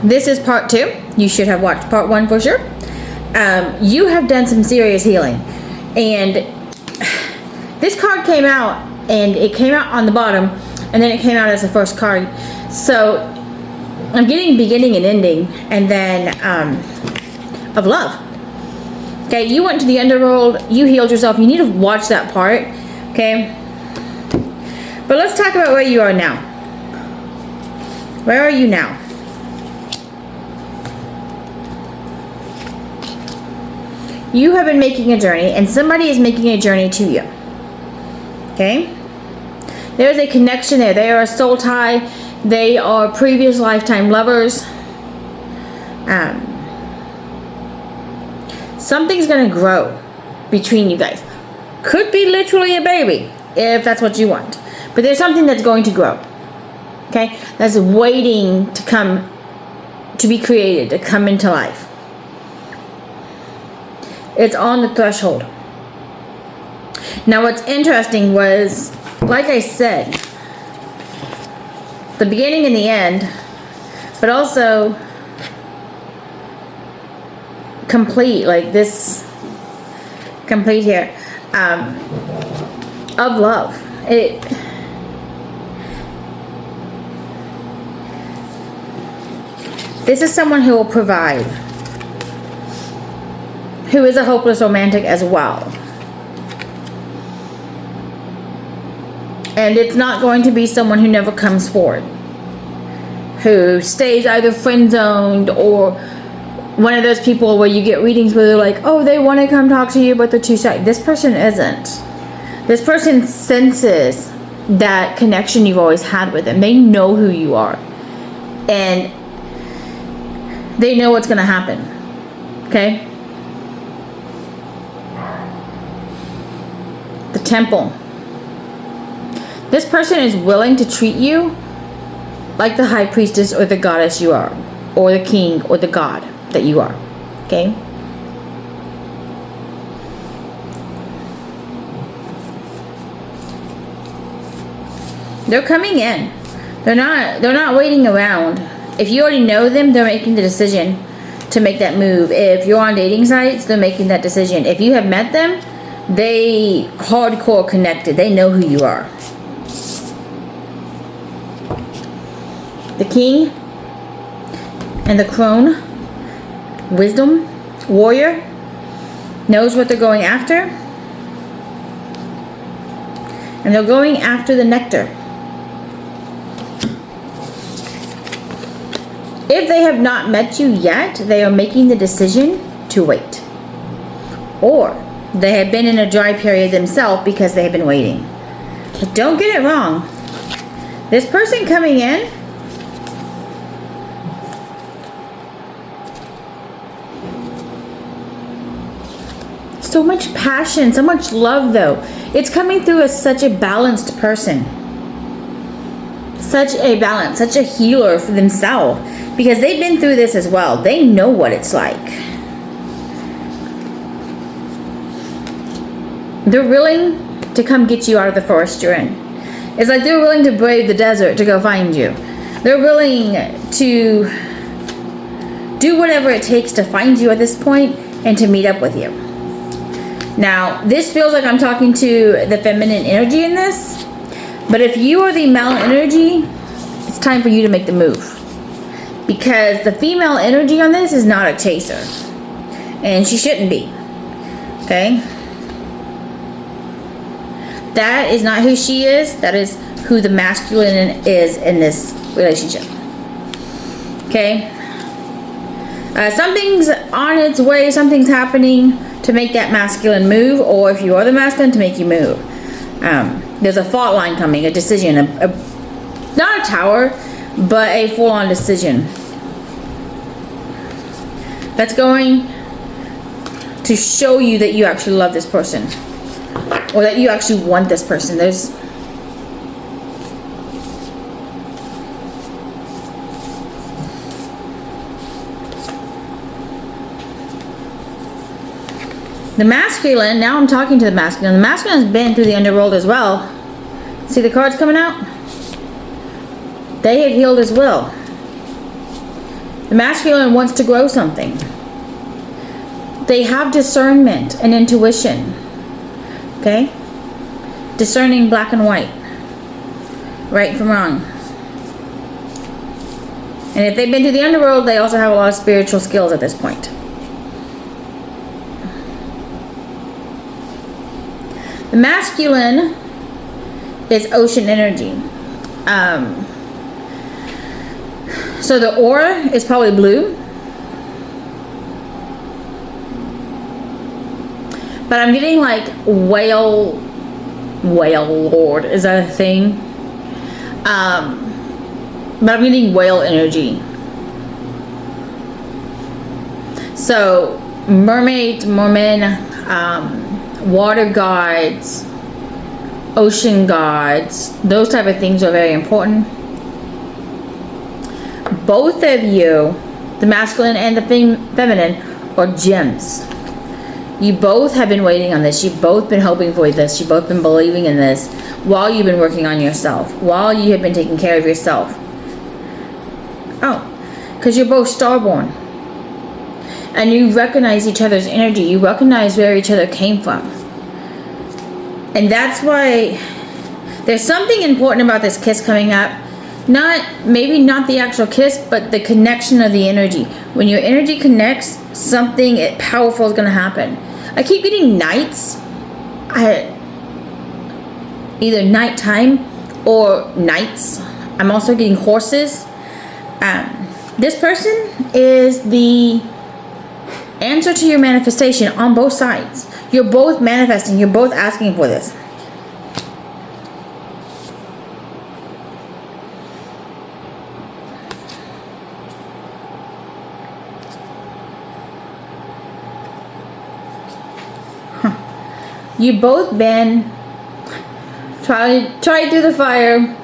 this is part 2. You should have watched part 1 for sure. You have done some serious healing. And this card came out, and it came out on the bottom, and then it came out as the first card. So I'm getting beginning and ending, and then of love. Okay, you went to the underworld, you healed yourself. You need to watch that part, okay? But let's talk about where you are now. Where are you now? You have been making a journey, and somebody is making a journey to you. Okay? There's a connection there. They are a soul tie. They are previous lifetime lovers. Something's going to grow between you guys. Could be literally a baby, if that's what you want. But there's something that's going to grow. Okay? That's waiting to come, to be created, to come into life. It's on the threshold. Now what's interesting was, like I said, the beginning and the end, but also complete, like this complete here, of love. This is someone who will provide, who is a hopeless romantic as well. And it's not going to be someone who never comes forward, who stays either friend-zoned, or one of those people where you get readings where they're like, oh, they want to come talk to you, but they're too shy. This person isn't. This person senses that connection you've always had with them. They know who you are. And they know what's going to happen. Okay? The Temple. This person is willing to treat you like the high priestess or the goddess you are, or the king or the god that you are. Okay? They're coming in. They're not waiting around. If you already know them, they're making the decision to make that move. If you're on dating sites, they're making that decision. If you have met them, they hardcore connected. They know who you are. The King and the Crone, wisdom, warrior, knows what they're going after. And they're going after the nectar. If they have not met you yet, they are making the decision to wait. Or they have been in a dry period themselves because they have been waiting. But don't get it wrong. This person coming in, so much passion, so much love though. It's coming through as such a balanced person. Such a balance, such a healer for themselves. Because they've been through this as well. They know what it's like. They're willing to come get you out of the forest you're in. It's like they're willing to brave the desert to go find you. They're willing to do whatever it takes to find you at this point and to meet up with you. Now, this feels like I'm talking to the feminine energy in this. But if you are the male energy, it's time for you to make the move. Because the female energy on this is not a chaser. And she shouldn't be. Okay? That is not who she is. That is who the masculine is in this relationship. Okay? Something's on its way. Something's happening to make that masculine move. Or if you are the masculine, to make you move. There's a fault line coming. A decision. Not a tower, but a full-on decision that's going to show you that you actually love this person, or that you actually want this person. There's the masculine. Now I'm talking to the masculine. The masculine has been through the underworld as well. See the cards coming out? They have healed as well. The masculine wants to grow something. They have discernment and intuition. Okay? Discerning black and white. Right from wrong. And if they've been to the underworld, they also have a lot of spiritual skills at this point. The masculine is ocean energy. So the aura is probably blue. But I'm getting like whale lord. Is that a thing? But I'm getting whale energy. So mermaids, mermen, water gods, ocean gods, those type of things are very important. Both of you, the masculine and the feminine, are gems. You both have been waiting on this. You've both been hoping for this. You've both been believing in this while you've been working on yourself, while you have been taking care of yourself. Oh, because you're both starborn. And you recognize each other's energy. You recognize where each other came from. And that's why there's something important about this kiss coming up. Maybe not the actual kiss, but the connection of the energy. When your energy connects, something powerful is going to happen. I keep getting nights. Either nighttime or nights. I'm also getting horses. This person is the answer to your manifestation on both sides. You're both manifesting. You're both asking for this. You've both been tried through the fire,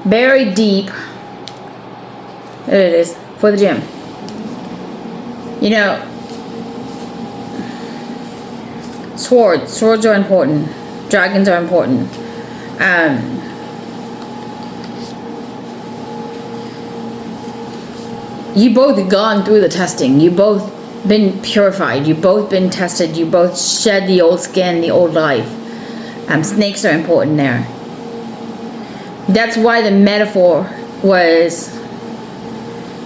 buried deep. There it is, for the gym. You know, swords are important. Dragons are important. You both gone through the testing. You both been purified. You both been tested. You both shed the old skin, the old life. Snakes are important there. That's why the metaphor was,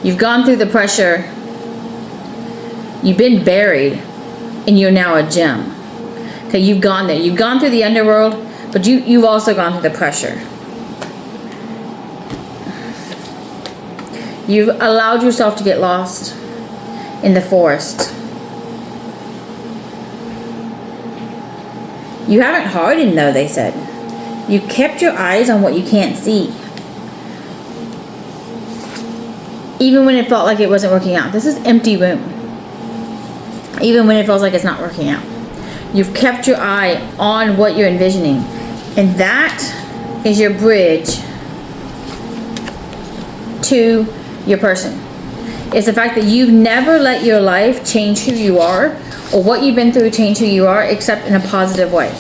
you've gone through the pressure, you've been buried, and you're now a gem. Okay, you've gone there. You've gone through the underworld, but you've also gone through the pressure. You've allowed yourself to get lost in the forest. You haven't hardened though, they said. You kept your eyes on what you can't see. Even when it felt like it wasn't working out. This is empty room. Even when it feels like it's not working out. You've kept your eye on what you're envisioning. And that is your bridge to your person. It's the fact that you've never let your life change who you are, or what you've been through change who you are, except in a positive way.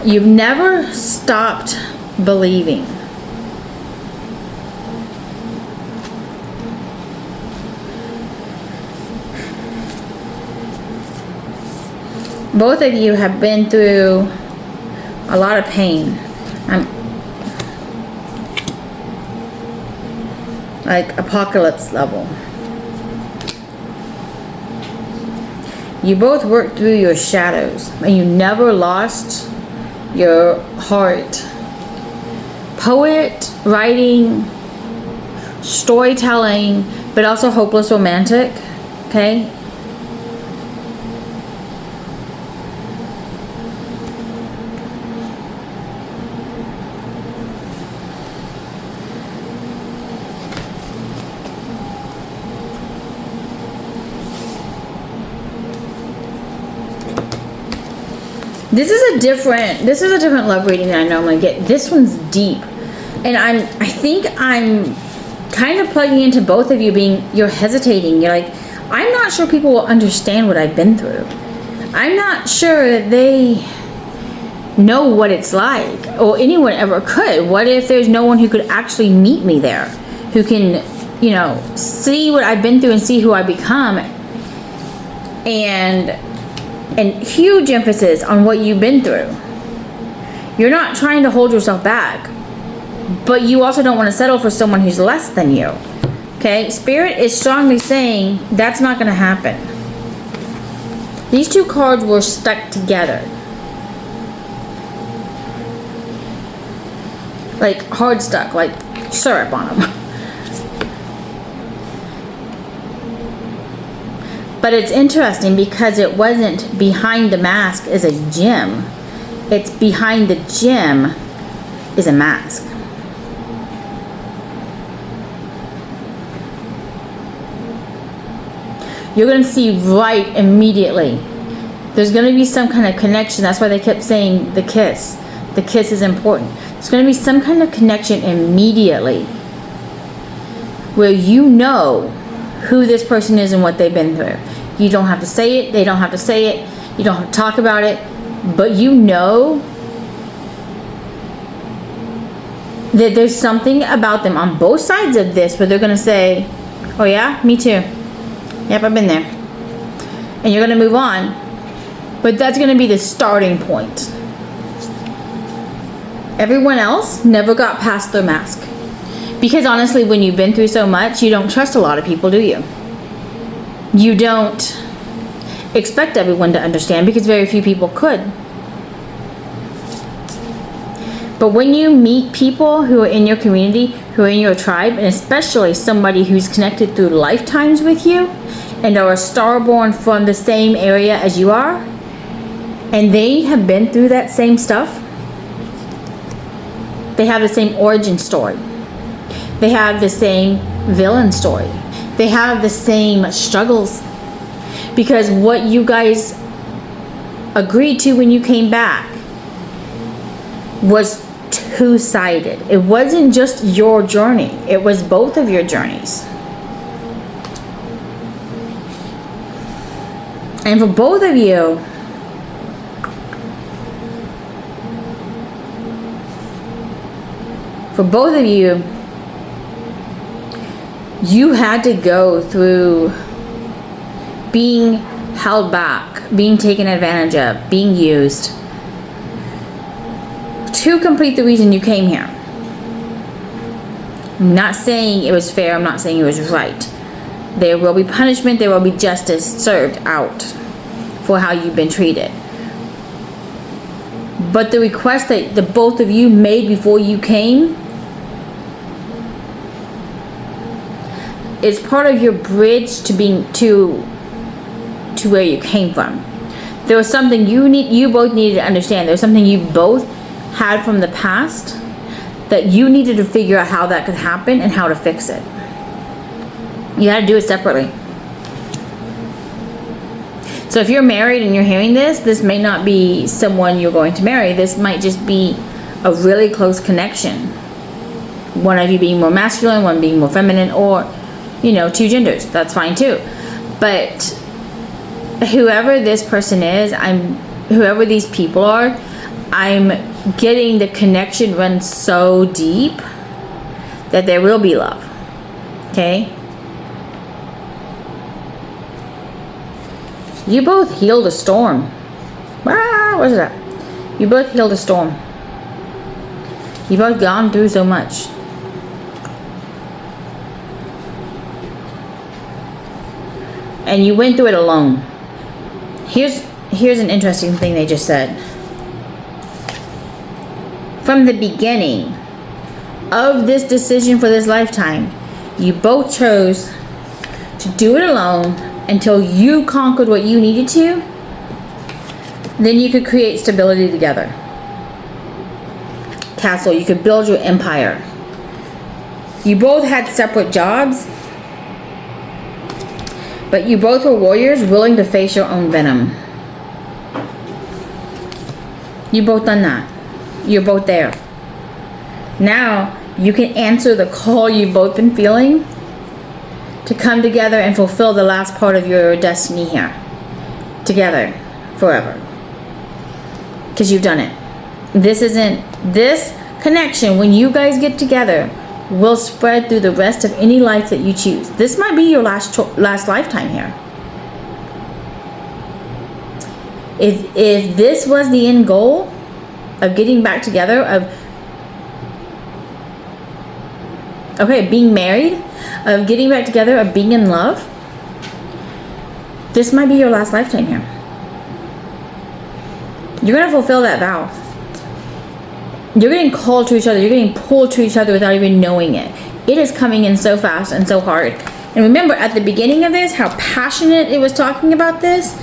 You've never stopped believing. Both of you have been through a lot of pain. Like apocalypse level. You both worked through your shadows, and you never lost your heart. Poet, writing, storytelling, but also hopeless romantic. Okay? This is a different love reading than I normally get. This one's deep. And I think I'm kind of plugging into both of you you're hesitating. You're like, I'm not sure people will understand what I've been through. I'm not sure that they know what it's like, or anyone ever could. What if there's no one who could actually meet me there, who can, see what I've been through and see who I become. And huge emphasis on what you've been through. You're not trying to hold yourself back, but you also don't want to settle for someone who's less than you. Okay? Spirit is strongly saying that's not going to happen. These two cards were stuck together. Like hard stuck, like syrup on them. But it's interesting because it wasn't behind the mask is a gym. It's behind the gym is a mask. You're going to see right immediately. There's going to be some kind of connection. That's why they kept saying the kiss. The kiss is important. There's going to be some kind of connection immediately where you know who this person is and what they've been through. You don't have to say it. They don't have to say it. You don't have to talk about it. But you know that there's something about them on both sides of this where they're going to say, oh yeah, me too. Yep, I've been there. And you're going to move on. But that's going to be the starting point. Everyone else never got past their mask. Because honestly, when you've been through so much, you don't trust a lot of people, do you? You don't expect everyone to understand because very few people could. But when you meet people who are in your community, who are in your tribe, and especially somebody who's connected through lifetimes with you and are starborn from the same area as you are, and they have been through that same stuff, they have the same origin story. They have the same villain story. They have the same struggles. Because what you guys agreed to when you came back was two-sided. It wasn't just your journey. It was both of your journeys. And for both of you, you had to go through being held back, being taken advantage of, being used to complete the reason you came here. I'm not saying it was fair. I'm not saying it was right. There will be punishment. There will be justice served out for how you've been treated. But the request that the both of you made before you came is part of your bridge to being to where you came from. There was something you both needed to understand. There was something you both had from the past that you needed to figure out how that could happen and how to fix it. You had to do it separately. So if you're married and you're hearing this may not be someone you're going to marry. This might just be a really close connection. One of you being more masculine, one being more feminine, or two genders. That's fine too. But whoever this person is, whoever these people are, I'm getting the connection run so deep that there will be love. Okay? You both healed a storm. What is that? You both healed a storm. You both gone through so much. And you went through it alone. Here's an interesting thing they just said. From the beginning of this decision for this lifetime, you both chose to do it alone until you conquered what you needed to. Then you could create stability together. Castle, you could build your empire. You both had separate jobs, but you both were warriors willing to face your own venom. You both done that. You're both there. Now you can answer the call you've both been feeling to come together and fulfill the last part of your destiny here. Together. Forever. Because you've done it. This connection, when you guys get together, will spread through the rest of any life that you choose. This might be your last lifetime here. If this was the end goal of getting back together, of being married, of getting back together, of being in love, this might be your last lifetime here. You're going to fulfill that vow. You're getting called to each other. You're getting pulled to each other without even knowing it. It is coming in so fast and so hard. And remember, at the beginning of this, how passionate it was talking about this.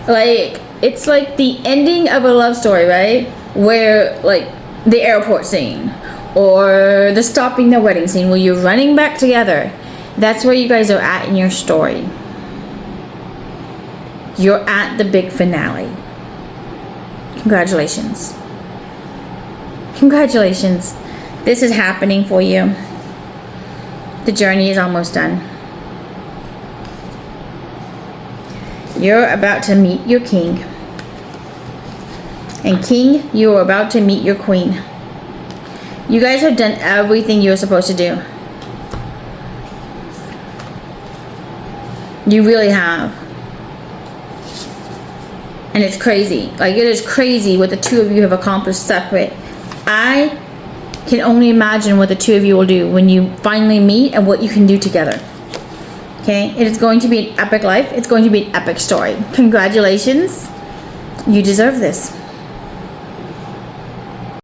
Like, it's like the ending of a love story, right? Where, like, the airport scene or the stopping the wedding scene where you're running back together. That's where you guys are at in your story. You're at the big finale. Congratulations. Congratulations. This is happening for you. The journey is almost done. You're about to meet your king. And king, you are about to meet your queen. You guys have done everything you're supposed to do. You really have. And it's crazy. Like, it is crazy what the two of you have accomplished separate. I can only imagine what the two of you will do when you finally meet and what you can do together. Okay? It is going to be an epic life. It's going to be an epic story. Congratulations. You deserve this.